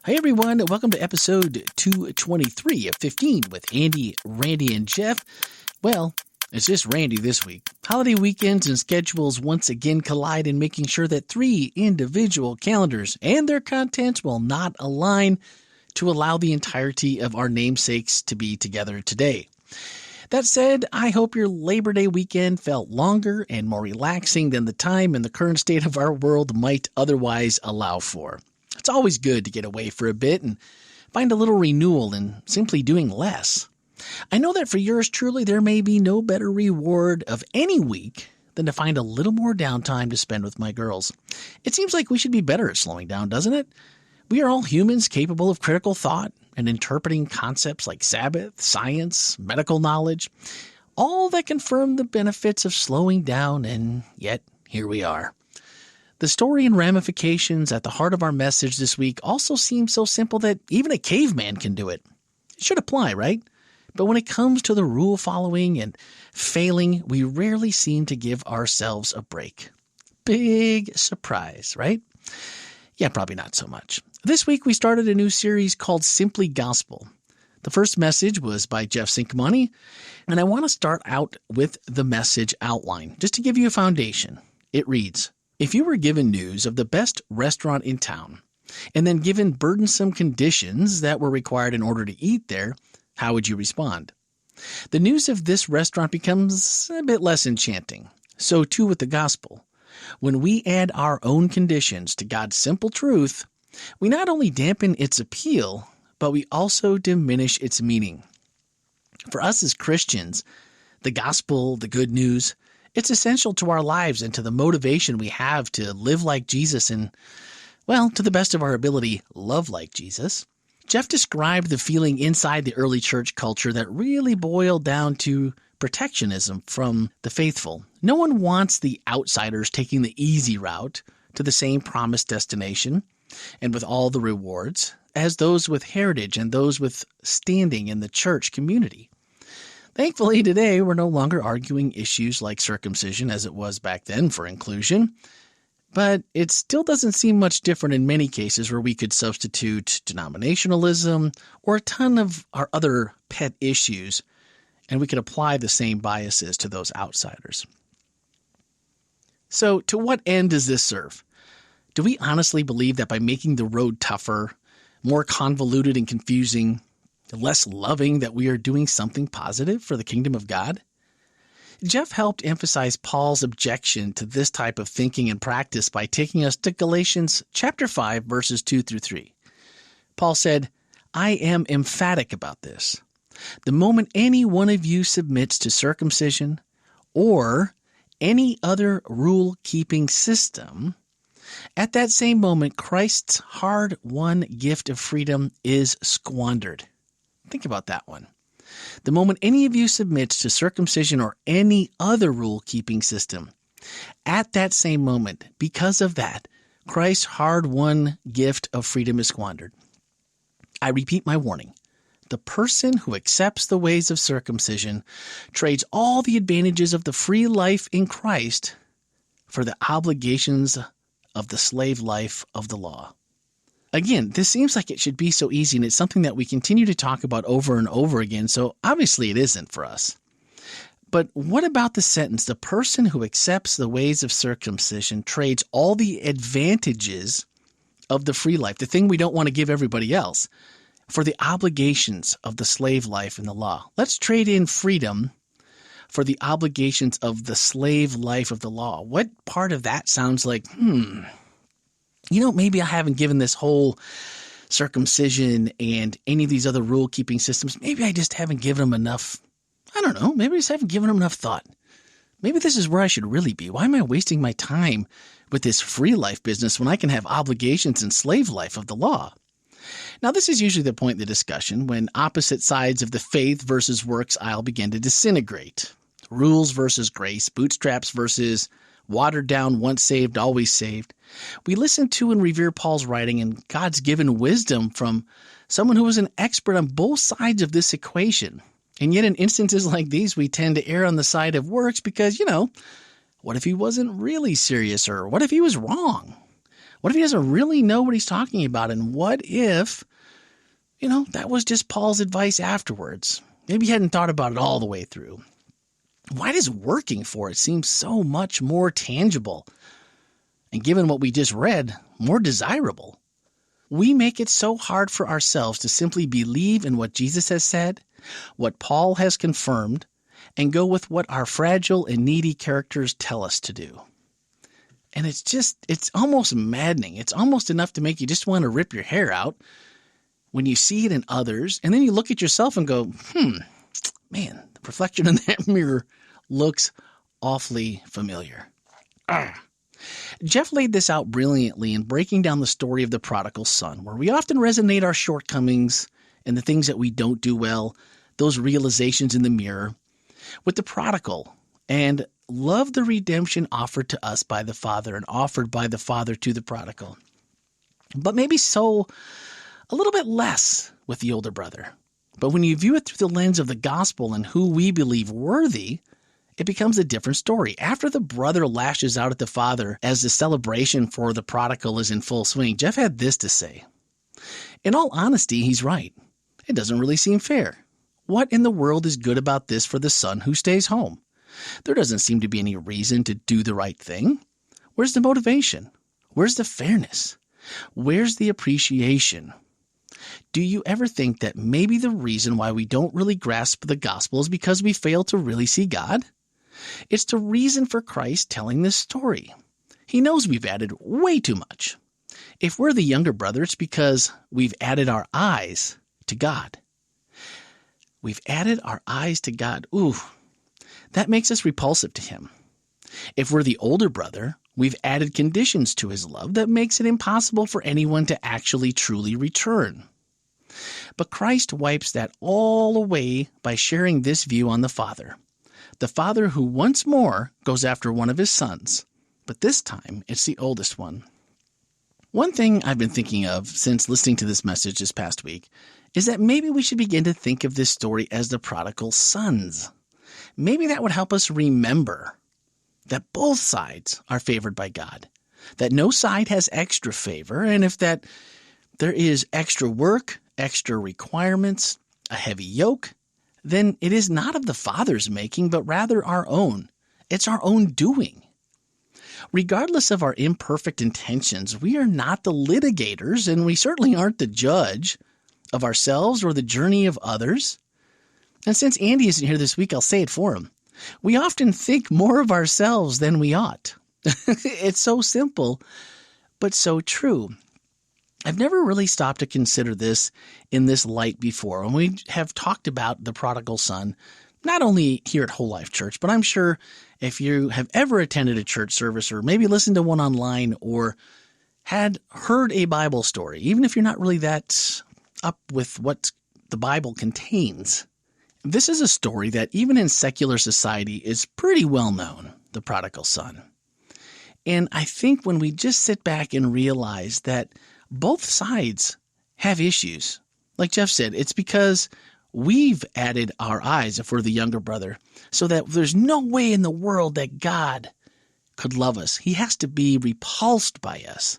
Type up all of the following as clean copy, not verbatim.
Hey everyone, welcome to episode 223 of 15 with Andy, Randy, and Jeff. Well, it's just Randy this week. Holiday weekends and schedules once again collide in making sure that three individual calendars and their contents will not align to allow the entirety of our namesakes to be together today. That said, I hope your Labor Day weekend felt longer and more relaxing than the time and the current state of our world might otherwise allow for. It's always good to get away for a bit and find a little renewal in simply doing less. I know that for yours truly, there may be no better reward of any week than to find a little more downtime to spend with my girls. It seems like we should be better at slowing down, doesn't it? We are all humans capable of critical thought and interpreting concepts like Sabbath, science, medical knowledge, all that confirm the benefits of slowing down, and yet here we are. The story and ramifications at the heart of our message this week also seem so simple that even a caveman can do it. It should apply, right? But when it comes to the rule following and failing, we rarely seem to give ourselves a break. Big surprise, right? Yeah, probably not so much. This week we started a new series called Simply Gospel. The first message was by Jeff Sinkmani, and I want to start out with the message outline, just to give you a foundation. It reads, if you were given news of the best restaurant in town, and then given burdensome conditions that were required in order to eat there, how would you respond? The news of this restaurant becomes a bit less enchanting. So too with the gospel. When we add our own conditions to God's simple truth, we not only dampen its appeal, but we also diminish its meaning. For us as Christians, the gospel, the good news, it's essential to our lives and to the motivation we have to live like Jesus and, well, to the best of our ability, love like Jesus. Jeff described the feeling inside the early church culture that really boiled down to protectionism from the faithful. No one wants the outsiders taking the easy route to the same promised destination and with all the rewards as those with heritage and those with standing in the church community. Thankfully, today we're no longer arguing issues like circumcision as it was back then for inclusion, but it still doesn't seem much different in many cases where we could substitute denominationalism or a ton of our other pet issues, and we could apply the same biases to those outsiders. So, to what end does this serve? Do we honestly believe that by making the road tougher, more convoluted and confusing, less loving, that we are doing something positive for the kingdom of God? Jeff helped emphasize Paul's objection to this type of thinking and practice by taking us to Galatians chapter 5, verses 2 through 3. Paul said, I am emphatic about this. The moment any one of you submits to circumcision or any other rule-keeping system, at that same moment, Christ's hard-won gift of freedom is squandered. Think about that one. The moment any of you submits to circumcision or any other rule-keeping system, at that same moment, because of that, Christ's hard-won gift of freedom is squandered. I repeat my warning. The person who accepts the ways of circumcision trades all the advantages of the free life in Christ for the obligations of the slave life of the law. Again, this seems like it should be so easy, and it's something that we continue to talk about over and over again, so obviously it isn't for us. But what about the sentence, the person who accepts the ways of circumcision trades all the advantages of the free life, the thing we don't want to give everybody else, for the obligations of the slave life in the law? Let's trade in freedom for the obligations of the slave life of the law. What part of that sounds like, maybe I haven't given this whole circumcision and any of these other rule-keeping systems, maybe I just haven't given them enough, maybe I just haven't given them enough thought. Maybe this is where I should really be. Why am I wasting my time with this free life business when I can have obligations and slave life of the law? Now, this is usually the point in the discussion when opposite sides of the faith versus works aisle begin to disintegrate. Rules versus grace, bootstraps versus watered down, once saved, always saved. We listen to and revere Paul's writing and God's given wisdom from someone who was an expert on both sides of this equation. And yet in instances like these, we tend to err on the side of works because, what if he wasn't really serious, or what if he was wrong? What if he doesn't really know what he's talking about? And what if, that was just Paul's advice afterwards? Maybe he hadn't thought about it all the way through. Why does working for it seem so much more tangible? And given what we just read, more desirable. We make it so hard for ourselves to simply believe in what Jesus has said, what Paul has confirmed, and go with what our fragile and needy characters tell us to do. And it's almost maddening. It's almost enough to make you just want to rip your hair out when you see it in others, and then you look at yourself and go, man, the reflection in that mirror looks awfully familiar. Jeff laid this out brilliantly in breaking down the story of the prodigal son, where we often resonate our shortcomings and the things that we don't do well, those realizations in the mirror, with the prodigal, and love the redemption offered to us by the Father and offered by the Father to the prodigal. But maybe so a little bit less with the older brother. But when you view it through the lens of the gospel and who we believe worthy, it becomes a different story. After the brother lashes out at the father as the celebration for the prodigal is in full swing, Jeff had this to say. In all honesty, he's right. It doesn't really seem fair. What in the world is good about this for the son who stays home? There doesn't seem to be any reason to do the right thing. Where's the motivation? Where's the fairness? Where's the appreciation? Do you ever think that maybe the reason why we don't really grasp the gospel is because we fail to really see God? It's the reason for Christ telling this story. He knows we've added way too much. If we're the younger brother, it's because we've added our eyes to God. We've added our eyes to God. Ooh, that makes us repulsive to him. If we're the older brother, we've added conditions to his love that makes it impossible for anyone to actually truly return. But Christ wipes that all away by sharing this view on the Father. The Father who once more goes after one of his sons, but this time it's the oldest one. One thing I've been thinking of since listening to this message this past week is that maybe we should begin to think of this story as the prodigal sons. Maybe that would help us remember that both sides are favored by God, that no side has extra favor, and if that there is extra work, extra requirements, a heavy yoke, then it is not of the Father's making, but rather our own. It's our own doing. Regardless of our imperfect intentions, we are not the litigators, and we certainly aren't the judge of ourselves or the journey of others. And since Andy isn't here this week, I'll say it for him. We often think more of ourselves than we ought. It's so simple, but so true. I've never really stopped to consider this in this light before. When we have talked about the prodigal son, not only here at Whole Life Church, but I'm sure if you have ever attended a church service or maybe listened to one online or had heard a Bible story, even if you're not really that up with what the Bible contains, this is a story that even in secular society is pretty well known, the prodigal son. And I think when we just sit back and realize that both sides have issues, like Jeff said, it's because we've added our eyes, if we're the younger brother, so that there's no way in the world that God could love us. He has to be repulsed by us.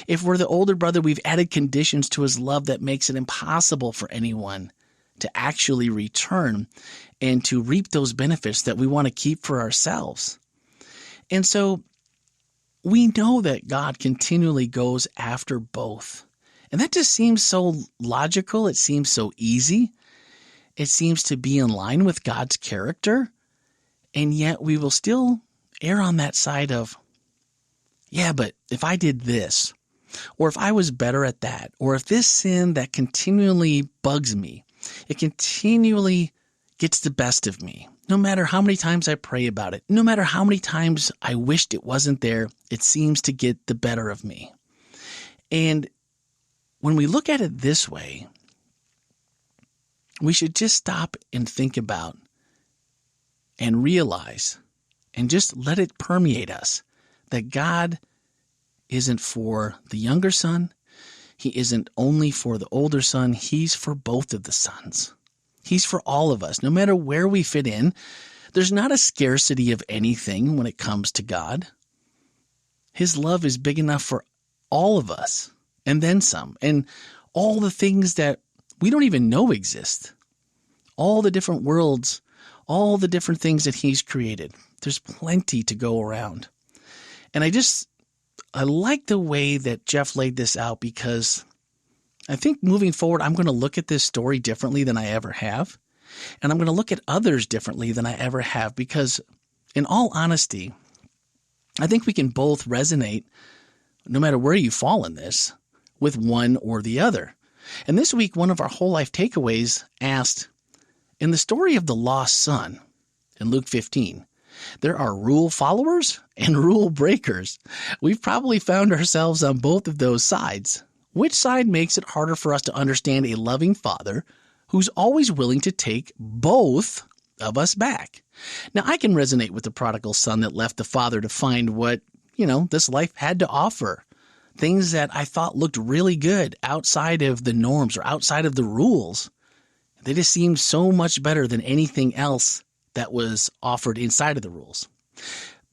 If we're the older brother, we've added conditions to his love that makes it impossible for anyone to actually return and to reap those benefits that we want to keep for ourselves. And so we know that God continually goes after both. And that just seems so logical. It seems so easy. It seems to be in line with God's character. And yet we will still err on that side of, yeah, but if I did this, or if I was better at that, or if this sin that continually bugs me, it continually gets the best of me. No matter how many times I pray about it, no matter how many times I wished it wasn't there, it seems to get the better of me. And when we look at it this way, we should just stop and think about and realize and just let it permeate us that God isn't for the younger son. He isn't only for the older son. He's for both of the sons. He's for all of us, no matter where we fit in. There's not a scarcity of anything when it comes to God. His love is big enough for all of us, and then some, and all the things that we don't even know exist, all the different worlds, all the different things that he's created. There's plenty to go around. And I like the way that Jeff laid this out, because I think moving forward, I'm going to look at this story differently than I ever have. And I'm going to look at others differently than I ever have, because in all honesty, I think we can both resonate, no matter where you fall in this, with one or the other. And this week, one of our whole life takeaways asked, in the story of the lost son in Luke 15, there are rule followers and rule breakers. We've probably found ourselves on both of those sides. Which side makes it harder for us to understand a loving father who's always willing to take both of us back? Now, I can resonate with the prodigal son that left the father to find what, this life had to offer. Things that I thought looked really good outside of the norms or outside of the rules. They just seemed so much better than anything else that was offered inside of the rules.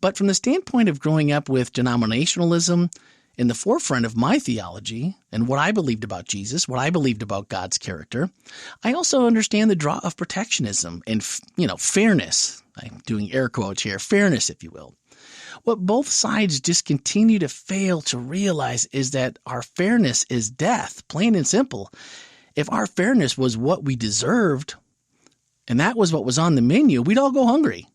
But from the standpoint of growing up with denominationalism in the forefront of my theology and what I believed about Jesus, what I believed about God's character, I also understand the draw of protectionism and, fairness. I'm doing air quotes here, fairness, if you will. What both sides just continue to fail to realize is that our fairness is death, plain and simple. If our fairness was what we deserved, and that was what was on the menu, we'd all go hungry.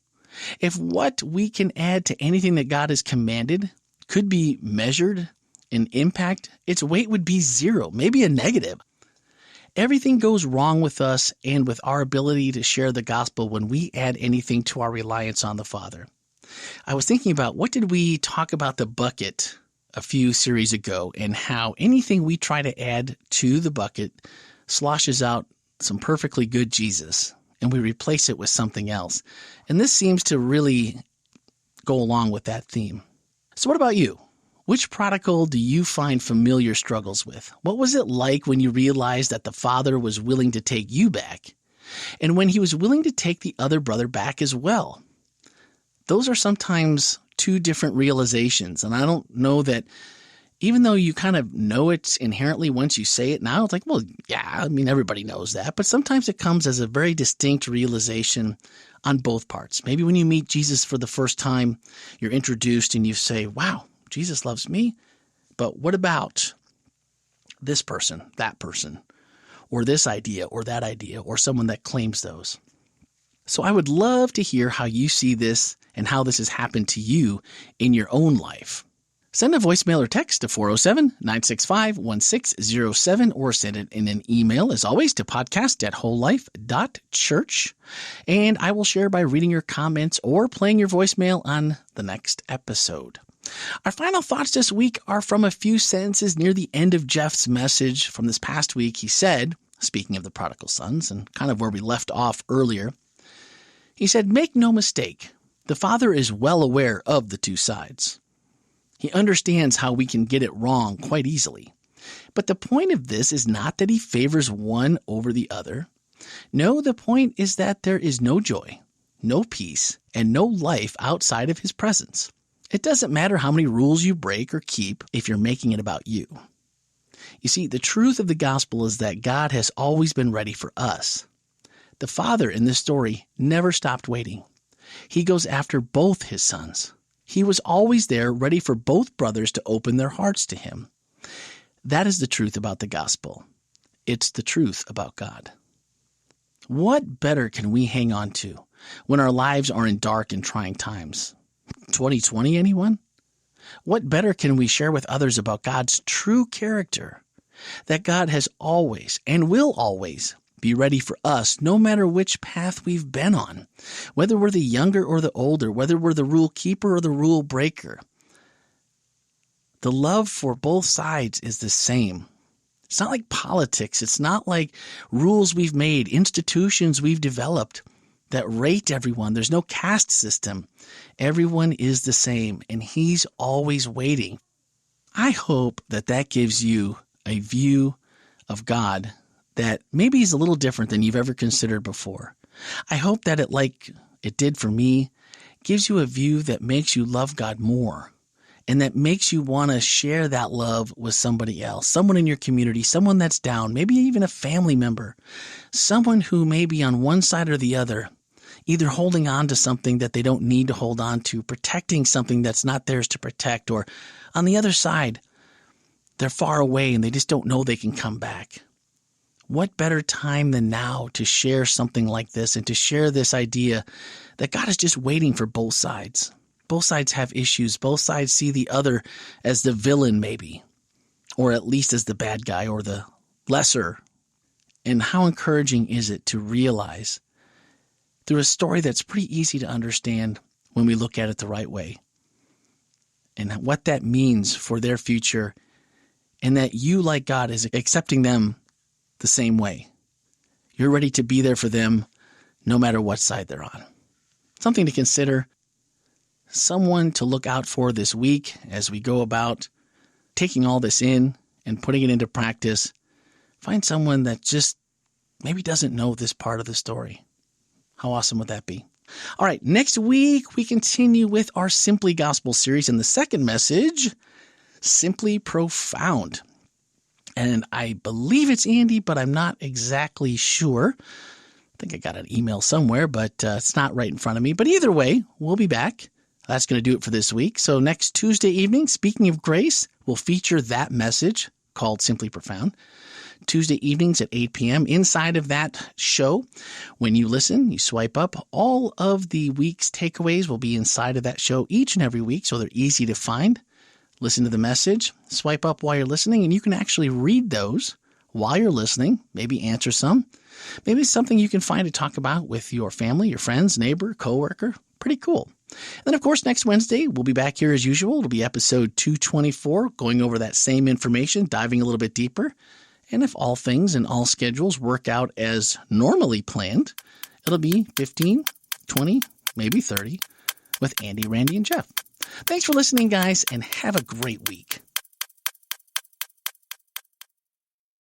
If what we can add to anything that God has commanded could be measured in impact, its weight would be zero, maybe a negative. Everything goes wrong with us and with our ability to share the gospel when we add anything to our reliance on the Father. I was thinking about, what did we talk about the bucket a few series ago, and how anything we try to add to the bucket sloshes out some perfectly good Jesus, and we replace it with something else. And this seems to really go along with that theme. So what about you? Which prodigal do you find familiar struggles with? What was it like when you realized that the Father was willing to take you back, and when he was willing to take the other brother back as well? Those are sometimes two different realizations, and I don't know that, even though you kind of know it inherently once you say it now, it's like, well, yeah, everybody knows that. But sometimes it comes as a very distinct realization on both parts. Maybe when you meet Jesus for the first time, you're introduced and you say, wow, Jesus loves me. But what about this person, that person, or this idea, or that idea, or someone that claims those? So I would love to hear how you see this and how this has happened to you in your own life. Send a voicemail or text to 407-965-1607, or send it in an email, as always, to podcast@wholelife.church. And I will share by reading your comments or playing your voicemail on the next episode. Our final thoughts this week are from a few sentences near the end of Jeff's message from this past week. He said, speaking of the prodigal sons and kind of where we left off earlier, he said, "Make no mistake, the Father is well aware of the two sides. He understands how we can get it wrong quite easily. But the point of this is not that he favors one over the other. No, the point is that there is no joy, no peace, and no life outside of his presence. It doesn't matter how many rules you break or keep if you're making it about you. You see, the truth of the gospel is that God has always been ready for us. The Father in this story never stopped waiting. He goes after both his sons. He was always there, ready for both brothers to open their hearts to him. That is the truth about the gospel. It's the truth about God. What better can we hang on to when our lives are in dark and trying times? 2020, anyone? What better can we share with others about God's true character? That God has always and will always be ready for us, no matter which path we've been on, whether we're the younger or the older, whether we're the rule keeper or the rule breaker. The love for both sides is the same. It's not like politics. It's not like rules we've made, institutions we've developed that rate everyone. There's no caste system. Everyone is the same, and he's always waiting. I hope that gives you a view of God that maybe is a little different than you've ever considered before. I hope that it, like it did for me, gives you a view that makes you love God more and that makes you want to share that love with somebody else, someone in your community, someone that's down, maybe even a family member, someone who may be on one side or the other, either holding on to something that they don't need to hold on to, protecting something that's not theirs to protect, or on the other side, they're far away and they just don't know they can come back. What better time than now to share something like this and to share this idea that God is just waiting for both sides. Both sides have issues. Both sides see the other as the villain maybe, or at least as the bad guy or the lesser. And how encouraging is it to realize through a story that's pretty easy to understand when we look at it the right way, and what that means for their future, and that you, like God, is accepting them the same way. You're ready to be there for them no matter what side they're on. Something to consider. Someone to look out for this week as we go about taking all this in and putting it into practice. Find someone that just maybe doesn't know this part of the story. How awesome would that be? All right, next week we continue with our Simply Gospel series, and the second message, Simply Profound. And I believe it's Andy, but I'm not exactly sure. I think I got an email somewhere, but it's not right in front of me. But either way, we'll be back. That's going to do it for this week. So next Tuesday evening, speaking of grace, we'll feature that message called Simply Profound. Tuesday evenings at 8 p.m. Inside of that show, when you listen, you swipe up. All of the week's takeaways will be inside of that show each and every week, so they're easy to find. Listen to the message, swipe up while you're listening, and you can actually read those while you're listening, maybe answer some. Maybe it's something you can find to talk about with your family, your friends, neighbor, coworker. Pretty cool. And then, of course, next Wednesday, we'll be back here as usual. It'll be episode 224, going over that same information, diving a little bit deeper. And if all things and all schedules work out as normally planned, it'll be 15, 20, maybe 30 with Andy, Randy, and Jeff. Thanks for listening, guys, and have a great week.